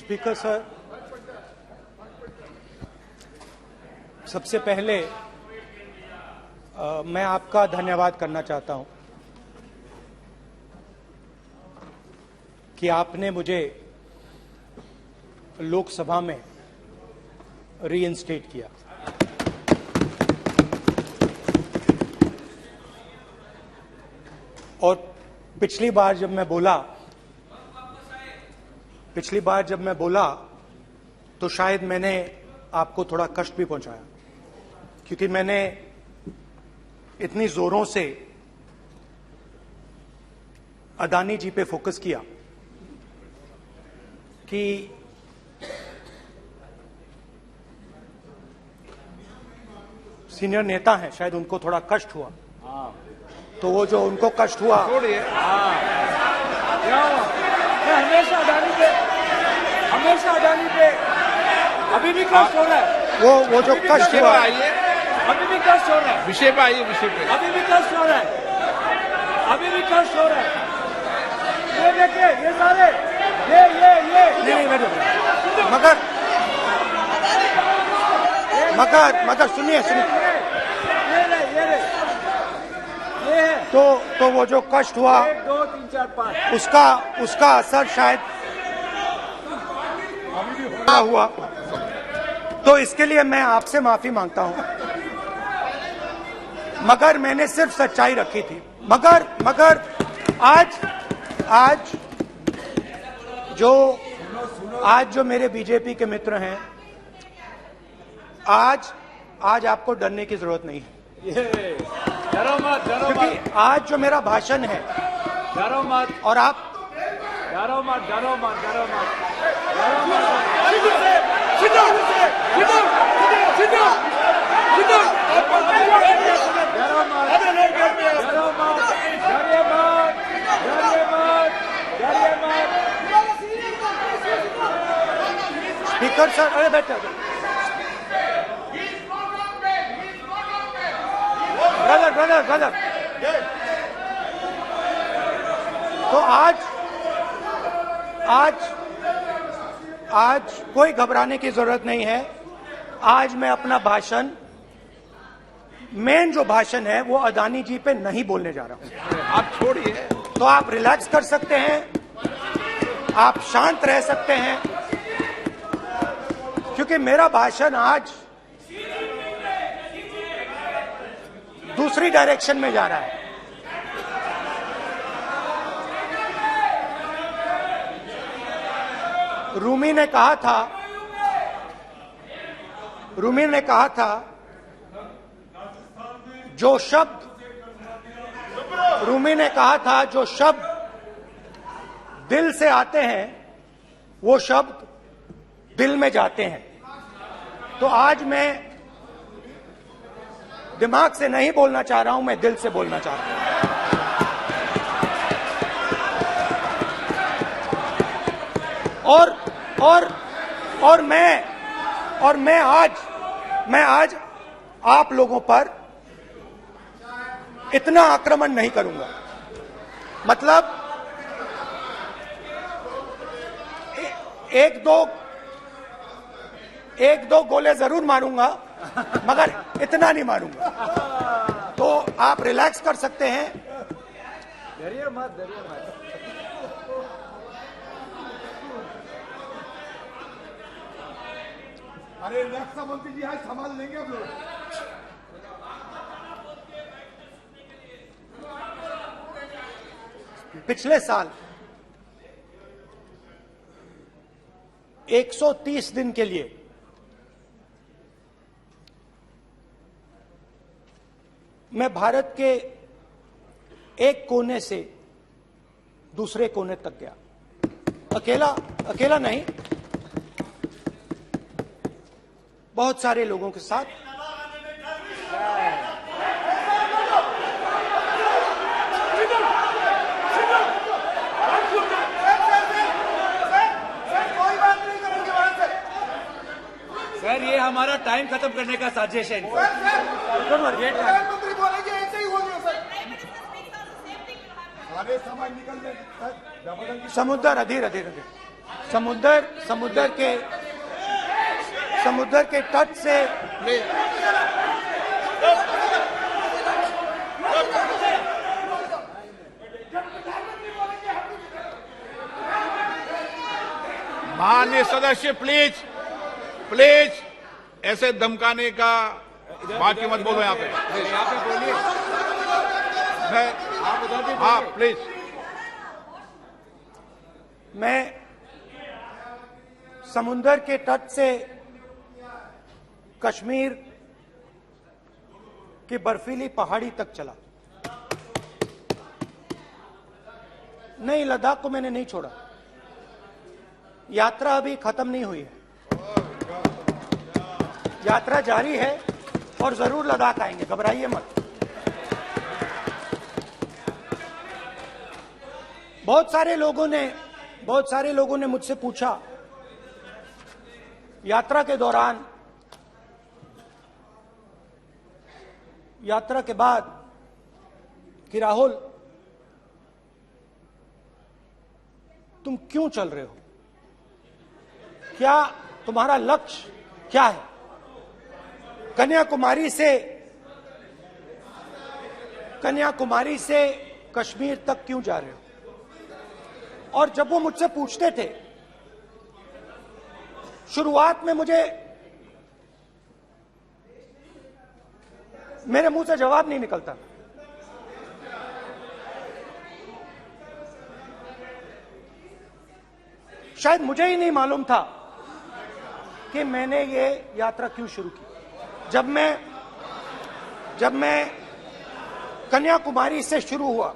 Speaker sir, सबसे पहले मैं आपका धन्यवाद करना चाहता हूं कि आपने मुझे लोकसभा में रीइंस्टेट किया। और पिछली बार जब मैं बोला तो शायद मैंने आपको थोड़ा कष्ट भी पहुंचाया, क्योंकि मैंने इतनी जोरों से अदानी जी पे फोकस किया कि सीनियर नेता हैं, शायद उनको थोड़ा कष्ट हुआ। तो वो जो उनको कष्ट हुआ, हमेशा अडानी पे अभी भी कष्ट हो रहा है। वो जो कष्ट हुआ, अभी भी कष्ट हो रहा है। विषय पे आइए, विषय पे। अभी भी कष्ट हो रहा है। ये देखिए, ये सारे ये नहीं मगर सुनिए ये है। तो वो जो कष्ट हुआ, 1 2 3 4 5 उसका असर शायद हुआ। तो इसके लिए मैं आपसे माफी मांगता हूं, मगर मैंने सिर्फ सच्चाई रखी थी। मगर आज जो मेरे बीजेपी के मित्र हैं, आज आपको डरने की जरूरत नहीं है, डरो मत। क्योंकि आज जो मेरा भाषण है, डरो मत और आप डरो मत। स्पीकर सर, अरे बैठे ब्रदर। तो आज कोई घबराने की जरूरत नहीं है। आज मैं अपना भाषण, मेन जो भाषण है, वो अदानी जी पे नहीं बोलने जा रहा हूं। आप छोड़िए, तो आप रिलैक्स कर सकते हैं, आप शांत रह सकते हैं, क्योंकि मेरा भाषण आज दूसरी डायरेक्शन में जा रहा है। रूमी ने कहा था जो शब्द दिल से आते हैं, वो शब्द दिल में जाते हैं। तो आज मैं दिमाग से नहीं बोलना चाह रहा हूं, मैं दिल से बोलना चाह रहा हूं। और मैं आज आप लोगों पर इतना आक्रमण नहीं करूंगा। मतलब एक दो गोले जरूर मारूंगा, मगर इतना नहीं मारूंगा। तो आप रिलैक्स कर सकते हैं। डरिए मत। अरे रक्षा मंत्री जी, आज संभाल लेंगे आप लोग। पिछले साल 130 दिन के लिए मैं भारत के एक कोने से दूसरे कोने तक गया, अकेला नहीं, बहुत सारे लोगों के साथ। सर, ये हमारा टाइम खत्म करने का साजिश है। प्रधानमंत्री बोलेंगे ऐसे ही हो गया सर। सारे समय निकल गए। समुद्र अधीर समुद्र के तट से माननीय सदस्य प्लीज प्लीज ऐसे धमकाने का बात की मत बोलो यहाँ पे। यहाँ पे बोलिए। आप उधर भी हाँ प्लीज। मैं समुद्र के तट से कश्मीर की बर्फीली पहाड़ी तक चला। नहीं, लद्दाख को मैंने नहीं छोड़ा। यात्रा अभी खत्म नहीं हुई है, यात्रा जारी है और जरूर लद्दाख आएंगे, घबराइए मत। बहुत सारे लोगों ने मुझसे पूछा यात्रा के दौरान, यात्रा के बाद कि राहुल तुम क्यों चल रहे हो, क्या तुम्हारा लक्ष्य क्या है, कन्याकुमारी से कश्मीर तक क्यों जा रहे हो। और जब वो मुझसे पूछते थे, शुरुआत में मेरे मुंह से जवाब नहीं निकलता। शायद मुझे ही नहीं मालूम था कि मैंने ये यात्रा क्यों शुरू की। जब मैं कन्याकुमारी से शुरू हुआ,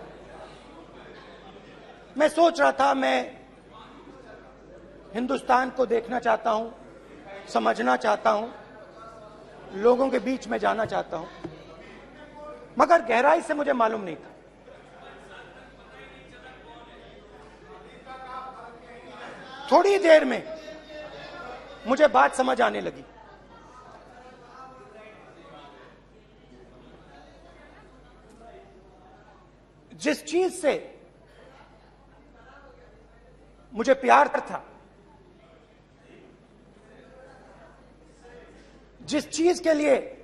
मैं सोच रहा था मैं हिंदुस्तान को देखना चाहता हूं, समझना चाहता हूं, लोगों के बीच में जाना चाहता हूं, मगर गहराई से मुझे मालूम नहीं था। थोड़ी देर में मुझे बात समझ आने लगी। जिस चीज से मुझे प्यार था, जिस चीज के लिए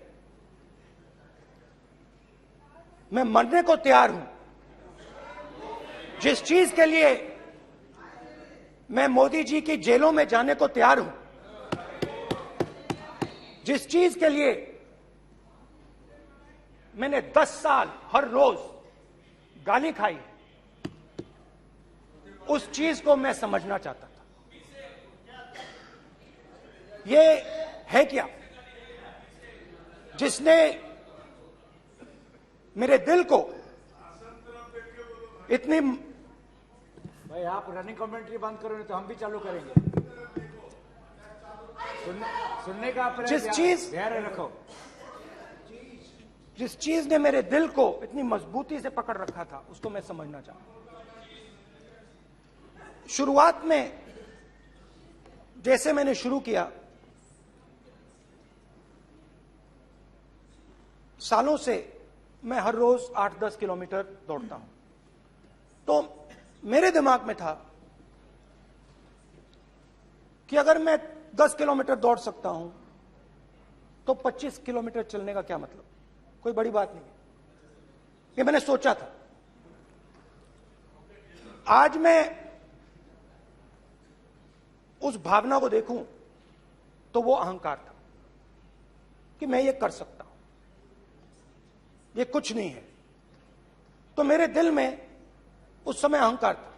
मैं मरने को तैयार हूं, जिस चीज के लिए मैं मोदी जी की जेलों में जाने को तैयार हूं, जिस चीज के लिए मैंने 10 साल हर रोज गाली खाई, उस चीज को मैं समझना चाहता था। ये है क्या जिसने मेरे दिल को इतनी। भाई आप रनिंग कमेंट्री बंद करो, नहीं तो हम भी चालू करेंगे। सुनने का धैर्य रखो। जिस चीज ने मेरे दिल को इतनी मजबूती से पकड़ रखा था, उसको मैं समझना चाहता। शुरुआत में जैसे मैंने शुरू किया, सालों से मैं हर रोज 8-10 किलोमीटर दौड़ता हूं, तो मेरे दिमाग में था कि अगर मैं 10 किलोमीटर दौड़ सकता हूं तो 25 किलोमीटर चलने का क्या मतलब, कोई बड़ी बात नहीं है। ये मैंने सोचा था। आज मैं उस भावना को देखूं तो वो अहंकार था कि मैं ये कर सकता हूं, ये कुछ नहीं है। तो मेरे दिल में उस समय अहंकार था।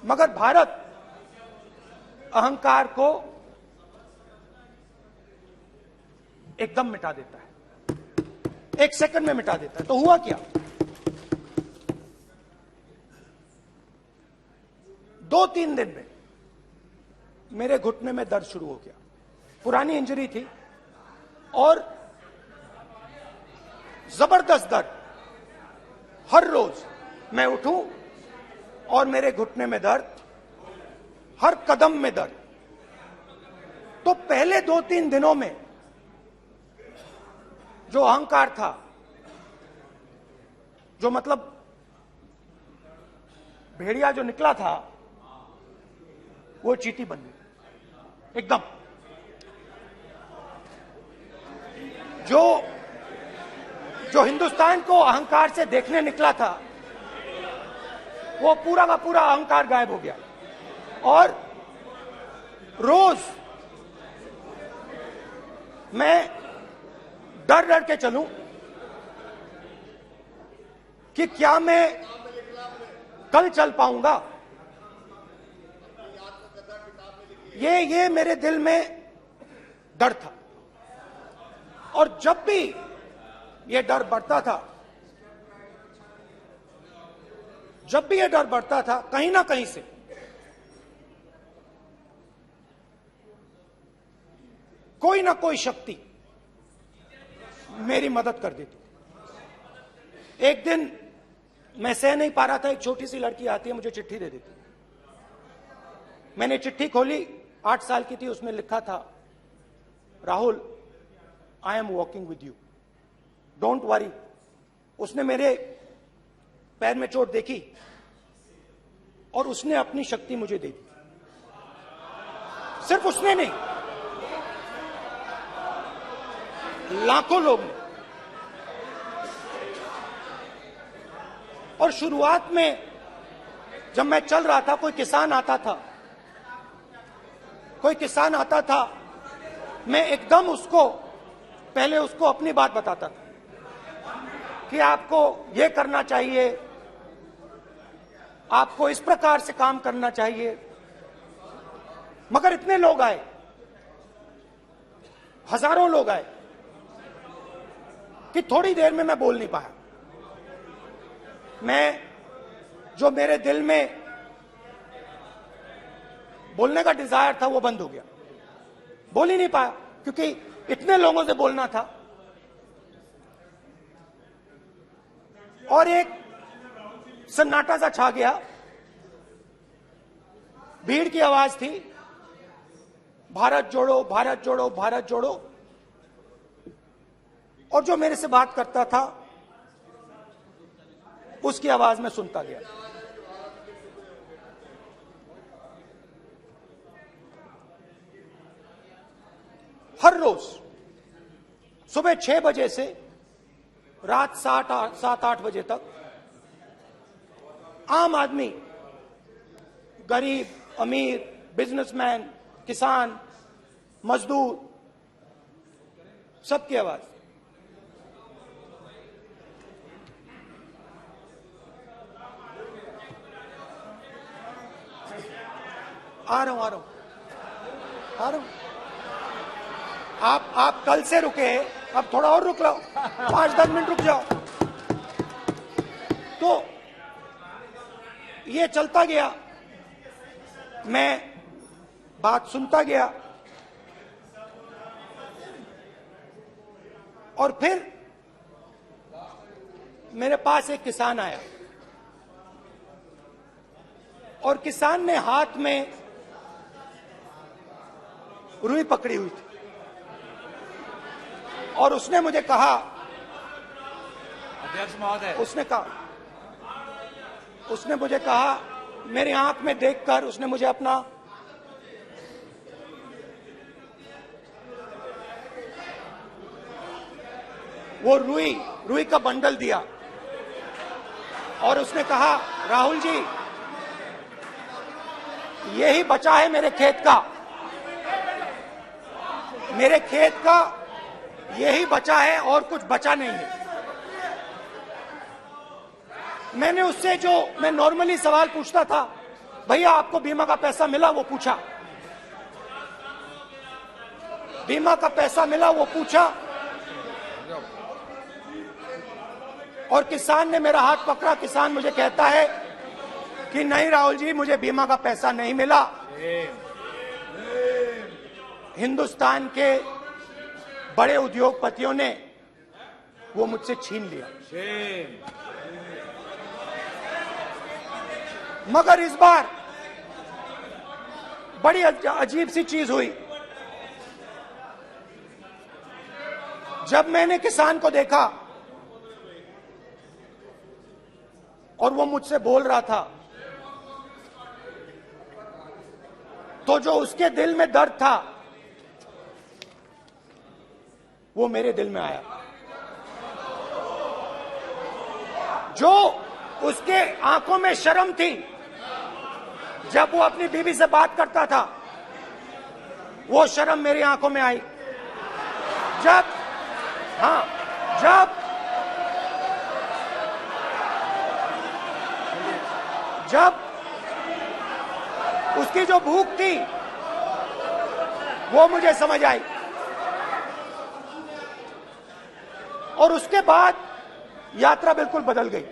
मगर भारत अहंकार को एकदम मिटा देता है, 1 सेकंड में मिटा देता है। तो हुआ क्या, 2-3 दिन में मेरे घुटने में दर्द शुरू हो गया। पुरानी इंजरी थी और जबरदस्त दर्द। हर रोज मैं उठूं और मेरे घुटने में दर्द, हर कदम में दर्द। तो पहले 2-3 दिनों में जो अहंकार था जो मतलब भेड़िया जो निकला था वो चींटी बन गई एकदम। जो हिंदुस्तान को अहंकार से देखने निकला था वो पूरा का पूरा अहंकार गायब हो गया। और रोज मैं डर डर के चलूं कि क्या मैं कल चल पाऊंगा। ये मेरे दिल में डर था। और जब भी ये डर बढ़ता था, कहीं ना कहीं से कोई ना कोई शक्ति मेरी मदद कर देती। एक दिन मैं सह नहीं पा रहा था, एक छोटी सी लड़की आती है, मुझे चिट्ठी दे देती। मैंने चिट्ठी खोली, 8 साल की थी, उसमें लिखा था, Rahul, I am walking with you, don't worry. उसने मेरे पैर में चोट देखी और उसने अपनी शक्ति मुझे दे दी। सिर्फ उसने नहीं, लाखों लोग ने। और शुरुआत में जब मैं चल रहा था, कोई किसान आता था, मैं एकदम पहले उसको अपनी बात बताता था कि आपको ये करना चाहिए, आपको इस प्रकार से काम करना चाहिए। मगर इतने लोग आए, हजारों लोग आए कि थोड़ी देर में मैं बोल नहीं पाया। जो मेरे दिल में बोलने का डिजायर था वो बंद हो गया, बोल ही नहीं पाया क्योंकि इतने लोगों से बोलना था। और एक सन्नाटा सा छा गया, भीड़ की आवाज थी, भारत जोड़ो, भारत जोड़ो, भारत जोड़ो। और जो मेरे से बात करता था उसकी आवाज में सुनता गया। हर रोज सुबह 6 बजे से रात 7-8 बजे तक आम आदमी, गरीब, अमीर, बिजनेसमैन, किसान, मजदूर, सबकी आवाज। आ रहा हूं। आप कल से रुके, अब थोड़ा और रुक लो, 5-10 मिनट रुक जाओ। तो ये चलता गया, मैं बात सुनता गया। और फिर मेरे पास एक किसान आया और किसान ने हाथ में रुई पकड़ी हुई थी और उसने मुझे कहा, अध्यक्ष महोदय, उसने मुझे कहा, मेरी आंख में देखकर उसने मुझे अपना वो रुई का बंडल दिया और उसने कहा, राहुल जी, यही बचा है मेरे खेत का, यही बचा है और कुछ बचा नहीं है। मैंने उससे, जो मैं नॉर्मली सवाल पूछता था, भैया आपको बीमा का पैसा मिला, वो पूछा। बीमा का पैसा मिला, वो पूछा। और किसान ने मेरा हाथ पकड़ा। किसान मुझे कहता है कि नहीं राहुल जी, मुझे बीमा का पैसा नहीं मिला, हिंदुस्तान के बड़े उद्योगपतियों ने वो मुझसे छीन लिया। मगर इस बार बड़ी अजीब सी चीज हुई। जब मैंने किसान को देखा और वो मुझसे बोल रहा था, तो जो उसके दिल में दर्द था वो मेरे दिल में आया। जो उसके आंखों में शर्म थी जब वो अपनी बीवी से बात करता था, वो शर्म मेरी आंखों में आई। जब उसकी जो भूख थी वो मुझे समझ आई। और उसके बाद यात्रा बिल्कुल बदल गई।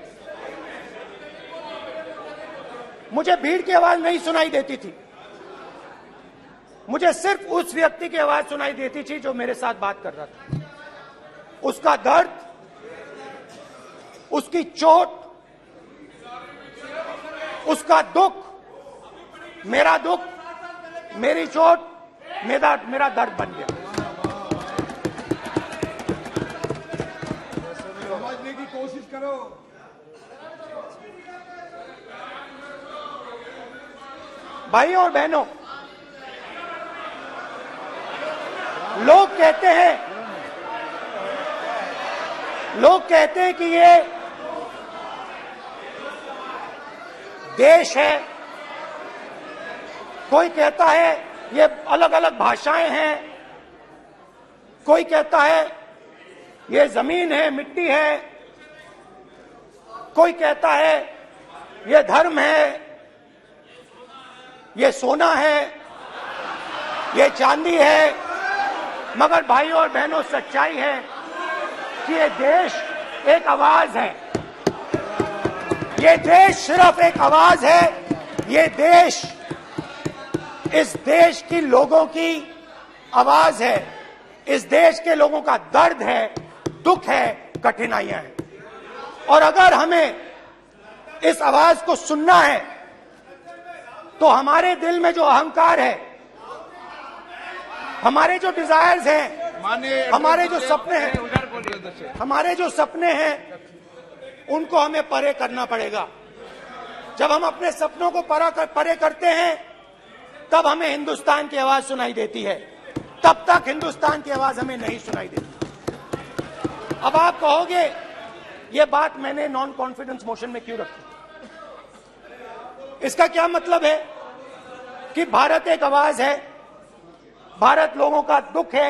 मुझे भीड़ की आवाज नहीं सुनाई देती थी, मुझे सिर्फ उस व्यक्ति की आवाज सुनाई देती थी जो मेरे साथ बात कर रहा था। उसका दर्द, उसकी चोट, उसका दुख, मेरा दुख, मेरी चोट, मेरा दर्द बन गया। समझने की कोशिश करो। भाइयों और बहनों, लोग कहते हैं कि ये देश है, कोई कहता है ये अलग अलग भाषाएं हैं, कोई कहता है ये जमीन है, मिट्टी है, कोई कहता है ये धर्म है, ये सोना है, ये चांदी है। मगर भाइयों और बहनों, सच्चाई है कि ये देश एक आवाज है। ये देश सिर्फ एक आवाज है। ये देश, इस देश की लोगों की आवाज है। इस देश के लोगों का दर्द है, दुख है, कठिनाइयां हैं। और अगर हमें इस आवाज को सुनना है तो हमारे दिल में जो अहंकार है, हमारे जो डिजायर्स हैं, हमारे जो सपने हैं, उनको हमें परे करना पड़ेगा। जब हम अपने सपनों को परे करते हैं तब हमें हिंदुस्तान की आवाज सुनाई देती है, तब तक हिंदुस्तान की आवाज हमें नहीं सुनाई देती। अब आप कहोगे ये बात मैंने नॉन कॉन्फिडेंस मोशन में क्यों रखी? इसका क्या मतलब है कि भारत एक आवाज है, भारत लोगों का दुख है,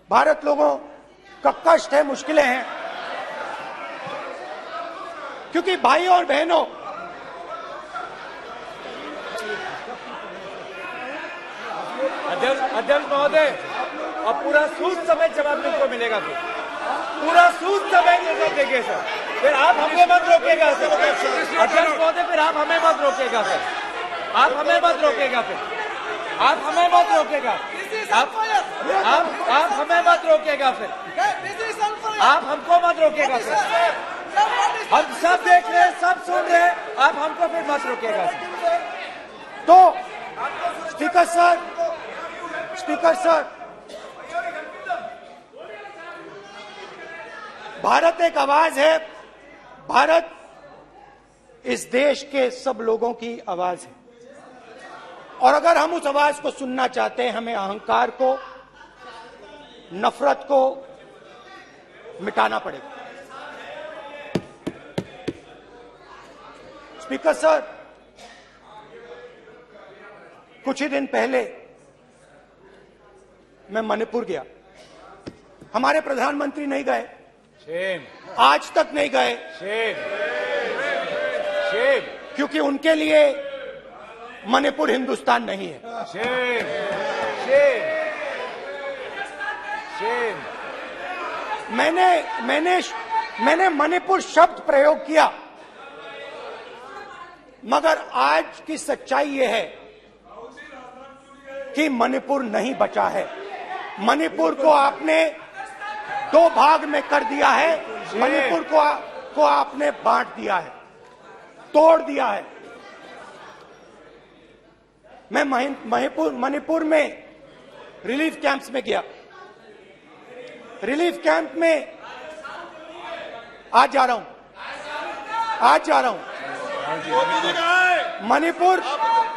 भारत लोगों का कष्ट है, मुश्किलें हैं। क्योंकि भाइयों और बहनों, अध्यक्ष महोदय, अब पूरा सूद समेत जवाब तुमको मिलेगा। फिर पूरा सूद समेत जवाब देंगे सर। फिर आप हमें मत रोकेगा सर। अध्यक्ष महोदय, फिर आप हमें मत रोकेगा सर। आप हमें मत रोकेगा। फिर आप हमें मत रोकेगा। आप हमें मत रोकेगा। फिर आप हमको मत रोकेगा सर। हम सब देख रहे हैं, सब सुन रहे हैं, आप हमको फिर मत रोकेगा सर। तो स्पीकर सर, भारत एक आवाज है। भारत इस देश के सब लोगों की आवाज है। और अगर हम उस आवाज को सुनना चाहते हैं, हमें अहंकार को, नफरत को मिटाना पड़ेगा। स्पीकर सर, कुछ ही दिन पहले मैं मणिपुर गया। हमारे प्रधानमंत्री नहीं गए, आज तक नहीं गए, क्योंकि उनके लिए मणिपुर हिंदुस्तान नहीं है। मैंने मणिपुर शब्द प्रयोग किया, मगर आज की सच्चाई यह है कि मणिपुर नहीं बचा है। मणिपुर को आपने दो भाग में कर दिया है। मणिपुर को आपने बांट दिया है, तोड़ दिया है। मैं मणिपुर में रिलीफ कैंप्स में गया। रिलीफ कैंप में आज जा रहा हूं।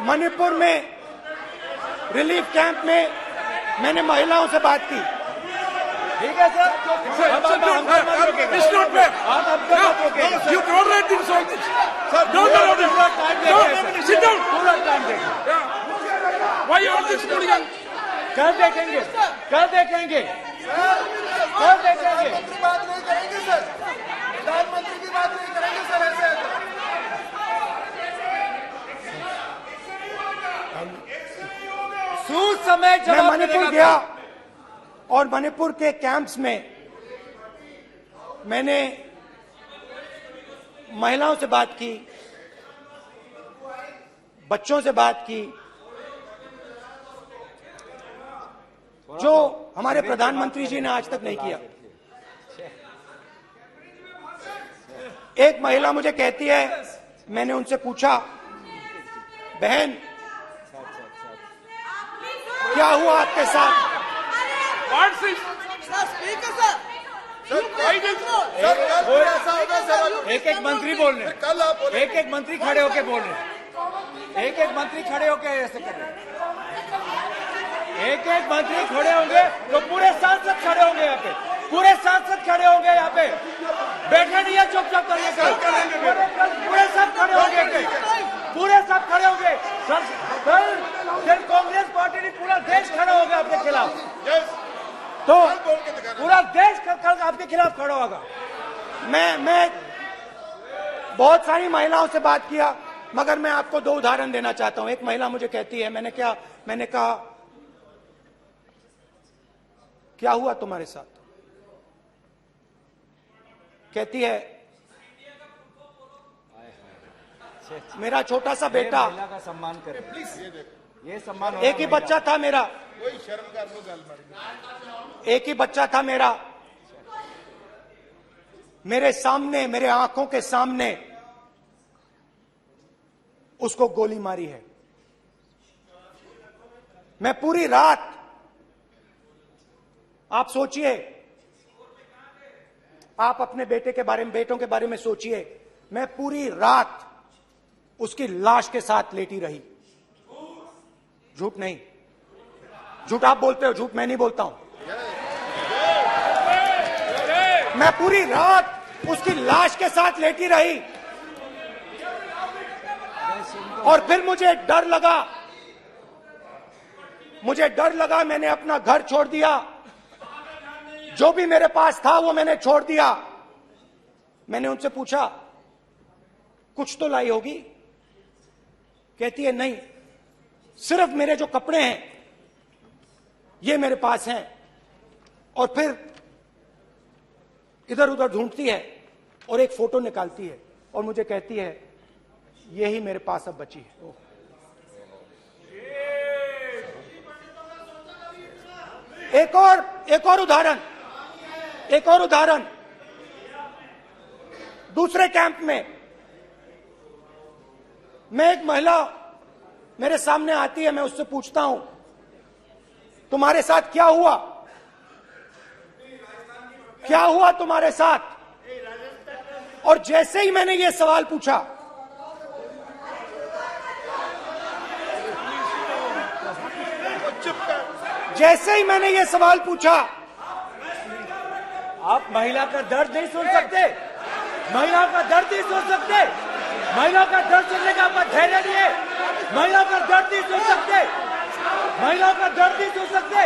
मणिपुर में रिलीफ कैंप में मैंने महिलाओं से बात की। ठीक है सर, अब आप मत रोकेगा। It's not fair. आप हमको मत रोकेगा। You tolerate this all this. Sir, Don't allow this. पूरा टाइम देंगे Don't, सर। sit down. पूरा टाइम देंगे। Yeah. Why you all this hooligan? कल देखेंगे, कल देखेंगे, कल देखेंगे। प्रधानमंत्री बात नहीं करेंगे सर, प्रधानमंत्री की बात नहीं करेंगे सर ऐसे। सूद समय मैं जवाब मणिपुर मिलेगा। गया और मणिपुर के कैंप्स में मैंने महिलाओं से बात की, बच्चों से बात की, जो हमारे प्रधानमंत्री जी ने आज तक नहीं किया। एक महिला मुझे कहती है, मैंने उनसे पूछा, बहन क्या हुआ आपके साथ? What's this? सर ऐसा होगा सर, एक एक मंत्री बोल रहे हैं, कल आप बोले एक एक मंत्री खड़े होके बोल रहे हैं, एक एक मंत्री खड़े होके ऐसे कर रहे हैं। एक एक मंत्री खड़े होंगे तो पूरे सांसद खड़े होंगे यहाँ पे, पूरे सांसद खड़े होंगे यहाँ पे। बैठे नहीं है, चुपचाप करिए कल, पूरे सब खड़े होंगे, पूरे सब खड़े होंगे सर। कल कांग्रेस पार्टी ने पूरा देश खड़ा होगा आपके खिलाफ, तो पूरा देश कल आपके खिलाफ खड़ा होगा। मैं बहुत सारी महिलाओं से बात किया, मगर मैं आपको दो उदाहरण देना चाहता हूं। एक महिला मुझे कहती है, मैंने कहा क्या हुआ तुम्हारे साथ? कहती है, मेरा छोटा सा बेटा, महिला का सम्मान करें प्लीज, ये सम्मान। एक ही बच्चा था मेरा, कोई शर्म कर लो गल एक ही बच्चा था मेरा, मेरे सामने, मेरे आंखों के सामने उसको गोली मारी है। मैं पूरी रात, आप सोचिए, आप अपने बेटे के बारे में, बेटों के बारे में सोचिए, मैं पूरी रात उसकी लाश के साथ लेटी रही। झूठ नहीं, झूठ आप बोलते हो, झूठ मैं नहीं बोलता हूं। मैं पूरी रात उसकी लाश के साथ लेटी रही और फिर मुझे डर लगा, मैंने अपना घर छोड़ दिया, जो भी मेरे पास था वो मैंने छोड़ दिया। मैंने उनसे पूछा, कुछ तो लाई होगी? कहती है, नहीं, सिर्फ मेरे जो कपड़े हैं ये मेरे पास हैं। और फिर इधर उधर ढूंढती है और एक फोटो निकालती है और मुझे कहती है, यही मेरे पास अब बची है। एक और उदाहरण, दूसरे कैंप में मैं, एक महिला मेरे सामने आती है, मैं उससे पूछता हूं, तुम्हारे साथ क्या हुआ? क्या हुआ तुम्हारे साथ? और जैसे ही मैंने ये सवाल पूछा, जैसे ही मैंने ये सवाल पूछा, आप महिला का दर्द नहीं सुन सकते, महिला का दर्द नहीं सुन सकते, महिला का दर्द सुनने का आपका धैर्य नहीं है, महिला का दर्द नहीं सुन सकते, महिला का दर्द नहीं सुन सकते।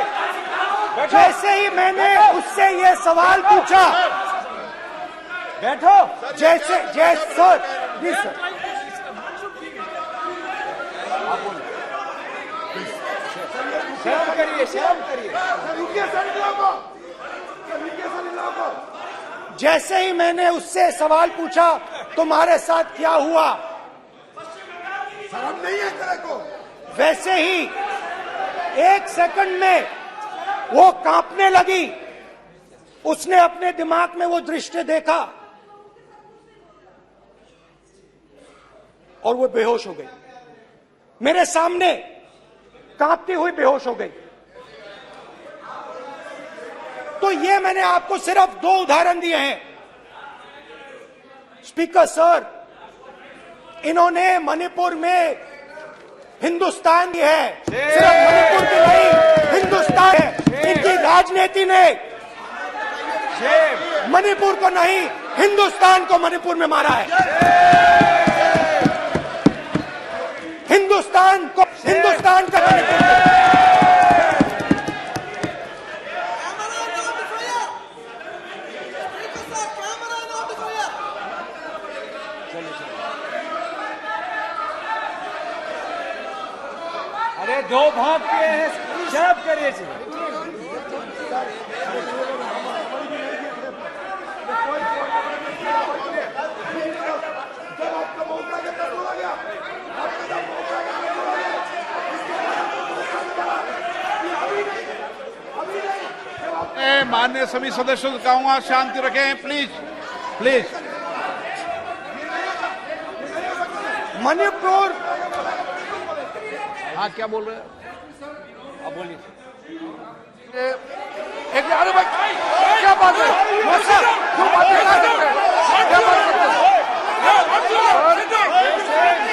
जैसे ही मैंने उससे ये सवाल पूछा, बैठो, जैसे सर, प्लीज सर, शर्म करिए, शर्म करिए। जैसे ही मैंने उससे सवाल पूछा, तुम्हारे साथ क्या हुआ, शर्म नहीं है तेरे को? वैसे ही एक सेकंड में वो कांपने लगी। उसने अपने दिमाग में वो दृश्य देखा और वो बेहोश हो गई। मेरे सामने कांपती हुई बेहोश हो गई। तो ये मैंने आपको सिर्फ दो उदाहरण दिए हैं। स्पीकर सर, इन्होंने मणिपुर में हिंदुस्तान की है, सिर्फ मणिपुर की नहीं, हिंदुस्तान है। इनकी राजनीति ने मणिपुर को नहीं, हिंदुस्तान को मणिपुर में मारा है। हिंदुस्तान का मणिपुर में। अरे दो भाग के हैं, शराब करिए जी। माननीय सभी सदस्यों से कहूंगा शांति रखें, प्लीज प्लीज। मणिपुर, हाँ क्या बोल रहे हैं? अब बोलिए। एक अरे भाई क्या बात है, क्यों बात नहीं कर सकते, क्या बात करते हैं?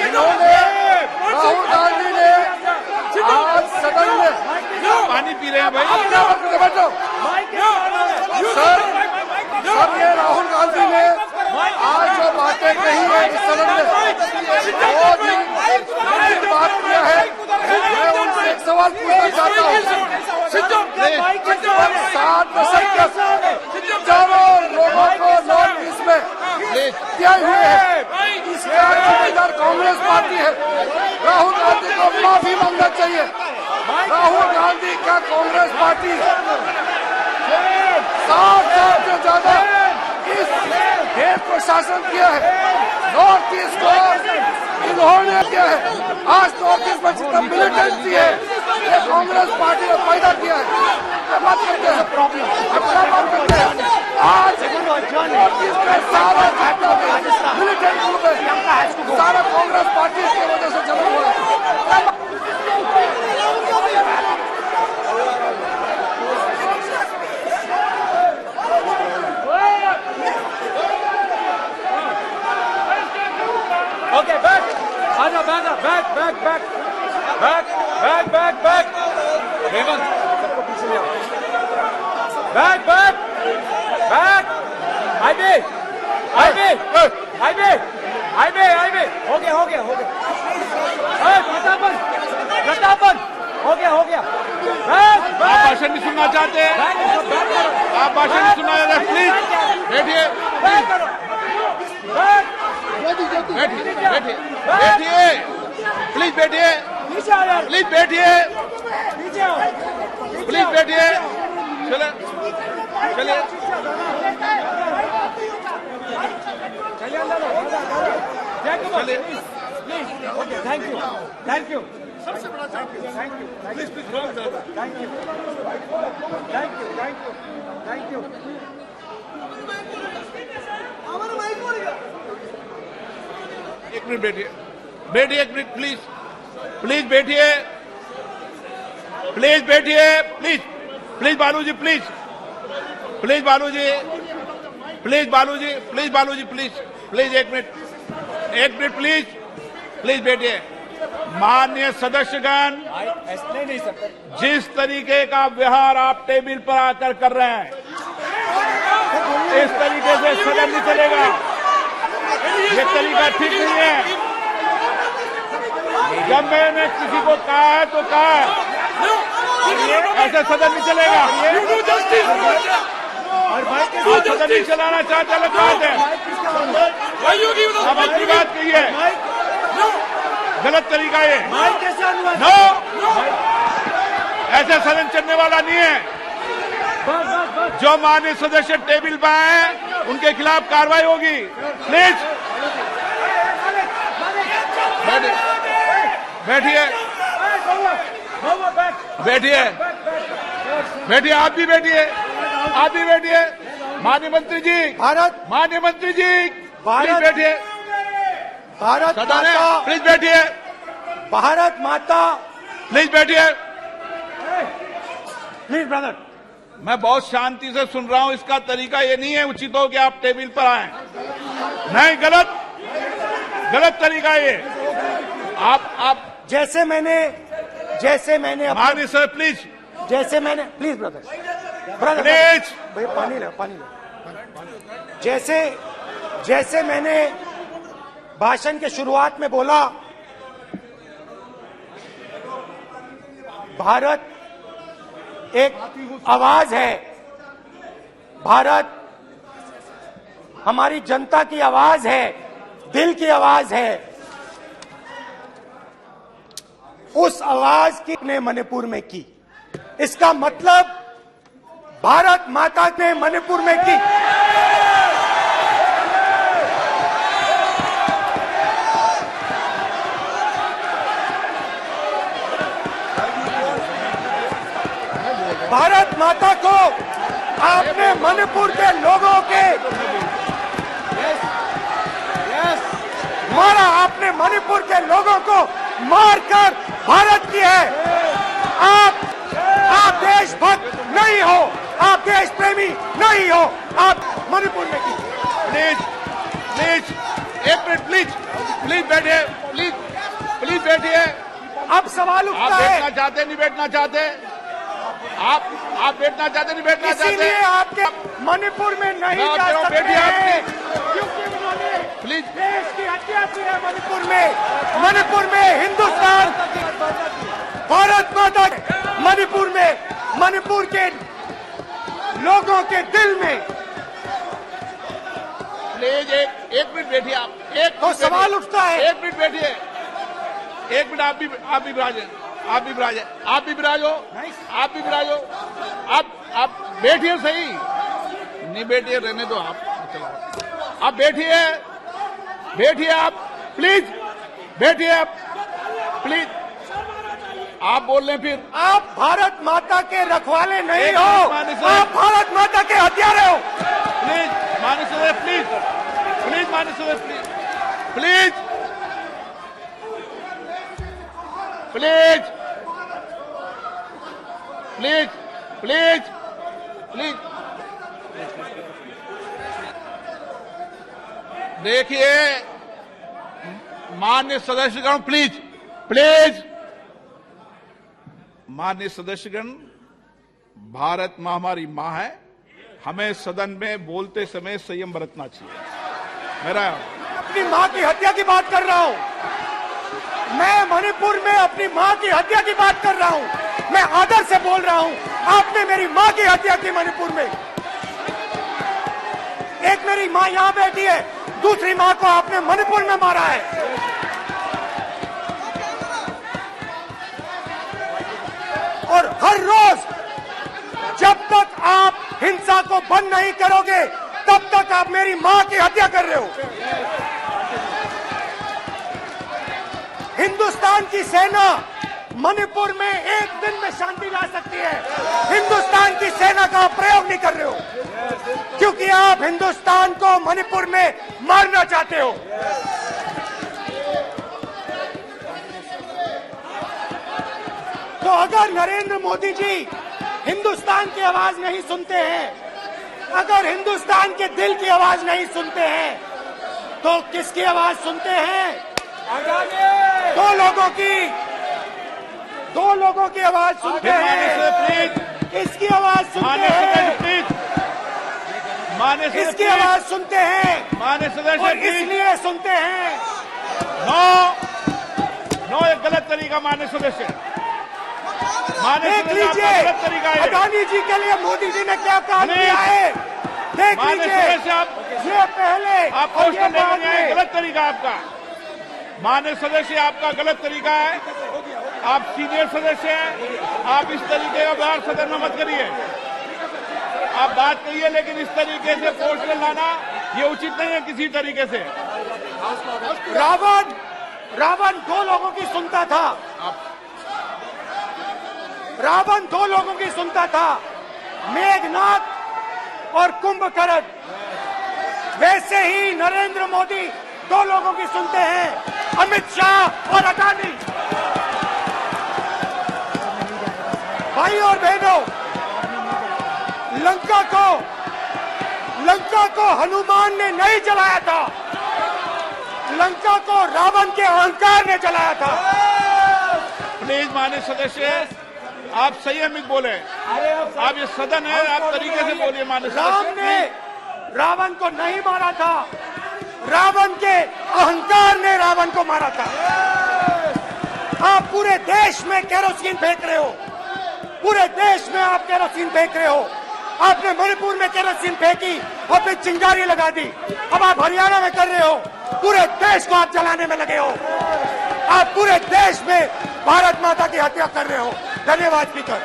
इन्होंने राहुल गांधी ने आज सदन में पानी पी रहे हैं भाई। आप क्या बात करते, बैठो सर। सर ये राहुल गांधी ने आज जो बातें कही है इस सदन में बहुत ही गंभीर बात किया है। मैं उनसे एक सवाल पूछना चाहता हूँ। 60 दशक तक हजारों लोगों को नॉर्थ ईस्ट में हत्याएं हुए हैं, इसका जिम्मेदार कांग्रेस पार्टी है। राहुल गांधी को माफी मांगना चाहिए। राहुल गांधी का कांग्रेस पार्टी 60 साल से ज्यादा इस देश को शासन किया है। नॉर्थ ईस्ट को इन्होंने किया है। आज नॉर्थ ईस्ट में जितना मिलिटेंसी है ये कांग्रेस पार्टी ने पैदा किया है। क्या बात करते हैं, अपना बात करते हैं। आज नॉर्थ ईस्ट में सारा जितना भी मिलिटेंट ग्रुप है सारा कांग्रेस पार्टी की वजह से जमा हुआ है। ओके बैक, आजा back back back back back back back back Hemant सबको पीछे ले आओ। Back back back IB IB IB IB IB हो गया हो गया हो गया। प्रतापन हो गया। बैक आप बैक भाषण नहीं सुनना चाहते हैं? बैक करो, आप भाषण नहीं सुनना चाहते, प्लीज बैठिए बैक करो, बैक बैठिए बैठिए बैठिए प्लीज बैठिए नीचे आओ यार, प्लीज बैठिए नीचे आओ, प्लीज बैठिए। चले चलिए चलिए अंदर लो, चलिए। प्लीज ओके थैंक यू सबसे बड़ा thank you please thank you. एक मिनट बैठिए एक मिनट प्लीज प्लीज बैठिए प्लीज बालू जी प्लीज बालू जी प्लीज एक मिनट प्लीज बैठिए। माननीय सदस्यगण, ऐसे नहीं सकते। जिस तरीके का व्यवहार आप टेबल पर आकर कर रहे हैं इस तरीके से सदन नहीं चलेगा। ये तरीका ठीक नहीं है। जब मैंने किसी को कहा है तो कहा है, ऐसे सदन नहीं चलेगा। आप सदन नहीं चलाना चाहते अलग बात है, अब अपनी बात कहिए। गलत तरीका ये, नो ऐसे सदन चलने वाला नहीं है। जो माननीय सदस्य टेबल पर आए हैं उनके खिलाफ कार्रवाई होगी। प्लीज बैठिए आप भी बैठिए। माननीय मंत्री जी प्लीज बैठिए। भारत सदन है, माता, प्लीज बैठिए। भारत माता, प्लीज बैठिए। Please brother. मैं बहुत शांति से सुन रहा हूं। इसका तरीका ये नहीं है उचित हो कि आप टेबल पर आए। नहीं, गलत तरीका ये। आप जैसे मैंने माननीय sir please please brother please भाई पानी लो। जैसे मैंने भाषण के शुरुआत में बोला, भारत एक आवाज है, भारत हमारी जनता की आवाज है, दिल की आवाज है। उस आवाज की ने मणिपुर में की, इसका मतलब भारत माता ने मणिपुर में की। भारत माता को आपने मणिपुर के लोगों के मारा, आपने मणिपुर के लोगों को मारकर भारत की है। आप देशभक्त नहीं हो, आप देश प्रेमी नहीं हो, आप मणिपुर में की। प्लीज एक मिनट प्लीज बैठिए, प्लीज बैठिए। अब सवाल आप उठता है, बैठना चाहते नहीं बैठना चाहते, आप बैठना चाहते नहीं बैठना चाहते, इसीलिए आपके मणिपुर में नहीं जा सकते बैठिए आप हैं, क्योंकि उन्होंने प्लीज देश की हत्या की है। मणिपुर में हिंदुस्तान, भारत माता, मणिपुर के लोगों के दिल में। प्लीज एक मिनट बैठिए आप, तो सवाल उठता है, एक मिनट बैठिए, एक मिनट आप भी विराजे, आप भी विराजो, आप बैठिए सही, नहीं बैठिए रहने दो आप बैठिए आप प्लीज आप बोल रहे फिर आप भारत माता के रखवाले नहीं एक हो, मिनट, माननीय आप भारत माता के हत्यारे हो। प्लीज माननीय सदस्य प्लीज देखिए माननीय सदस्यगण, प्लीज माननीय सदस्यगण, भारत मां हमारी मां है, हमें सदन में बोलते समय संयम बरतना चाहिए। मेरा अपनी मां की हत्या की बात कर रहा हूं, मैं मणिपुर में अपनी मां की हत्या की बात कर रहा हूं, मैं आदर से बोल रहा हूं। आपने मेरी मां की हत्या की मणिपुर में। एक मेरी मां यहां बैठी है, दूसरी मां को आपने मणिपुर में मारा है। और हर रोज जब तक आप हिंसा को बंद नहीं करोगे, तब तक आप मेरी मां की हत्या कर रहे हो। हिंदुस्तान की सेना मणिपुर में एक दिन में शांति ला सकती है, हिंदुस्तान की सेना का प्रयोग नहीं कर रहे हो, क्योंकि आप हिंदुस्तान को मणिपुर में मारना चाहते हो। तो अगर नरेंद्र मोदी जी हिंदुस्तान की आवाज नहीं सुनते हैं, अगर हिंदुस्तान के दिल की आवाज नहीं सुनते हैं, तो किसकी आवाज सुनते हैं? दो लोगों की आवाज सुनते हैं। किसकी आवाज सुनते हैं? इसकी आवाज सुनते हैं, माननीय सदस्य और इसलिए सुनते हैं। नो ये गलत तरीका माननीय सदस्य, देख लीजिए गलत तरीका है। अडानी जी के लिए मोदी जी ने क्या काम किया है, देख माननीय लीजिए। सदस्य ये पहले आपको और ये बाद में। गलत तरीका आपका, माननीय सदस्य आपका गलत तरीका है, आप सीनियर सदस्य हैं, आप इस तरीके का व्यवहार सदन में मत करिए। आप बात करिए, लेकिन इस तरीके से पोस्टर लाना ये उचित नहीं है किसी तरीके से। रावण दो लोगों की सुनता था, रावण दो लोगों की सुनता था, मेघनाथ और कुंभकर्ण। वैसे ही नरेंद्र मोदी दो लोगों की सुनते हैं, अमित शाह और अडानी। भाई और बहनों, लंका को हनुमान ने नहीं जलाया था, लंका को रावण के अहंकार ने जलाया था। प्लीज माननीय सदस्य, आप संयमित बोले। आप ये सदन है, आप तरीके से बोलिए माननीय राम सदस्य। ने रावण को नहीं मारा था, रावण के अहंकार ने रावण को मारा था। आप पूरे देश में केरोसिन फेंक रहे हो, पूरे देश में आप केरोसिन फेंक रहे हो। आपने मणिपुर में केरोसिन फेंकी और फिर चिंगारी लगा दी। अब आप हरियाणा में कर रहे हो, पूरे देश को आप जलाने में लगे हो। आप पूरे देश में भारत माता की हत्या कर रहे हो। धन्यवाद स्पीकर।